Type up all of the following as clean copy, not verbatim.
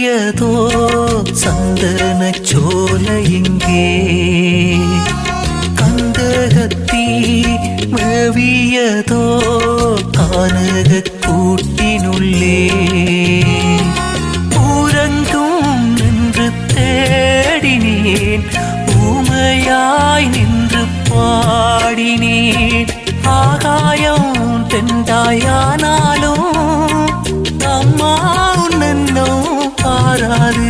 மலர்ந்தியதோ சந்தன சோலை இங்கே கந்தகத்தீ மேவியதோ கானக கூட்டினுள்ளே ஊரங்கும் நின்று தேடினேன் ஊமையாய் நின்று பாடினேன் ஆகாயம் தெண்டாயானாலும் அம்மா உன்னோ பாராது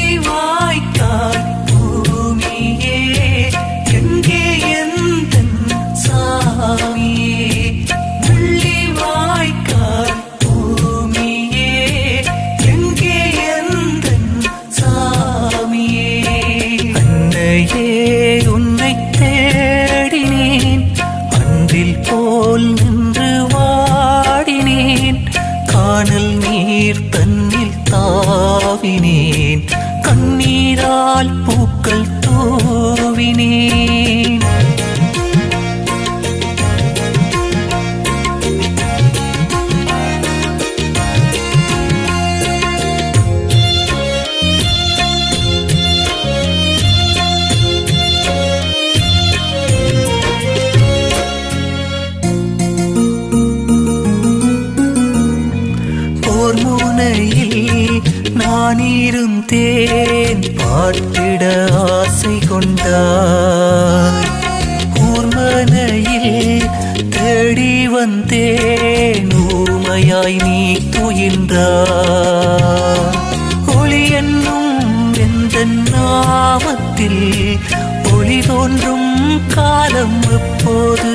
முள்ளிவாய்க்கால் பூமியே எங்கே எந்தன் சாமியே முள்ளிவாய்க்கால் பூமியே எங்கே எந்தன் சாமியே அன்னையே உன்னை தேடினேன் அன்றில் போல் நின்று வாடினேன் காணல் நீர் தன்னில் தாவினேன் கண்ணீரால் பூக்கள் தூவினேன் முனையில் நான் இருந்தேன் பாட்டிட ஆசை கொண்டாய் ஊர்மனையில் தேடி வந்தேன் ஊமையாய் நீ துயின்றாய் ஒளி என்னும் எந்த நாமத்தில் ஒளி தோன்றும் காலம் எப்போது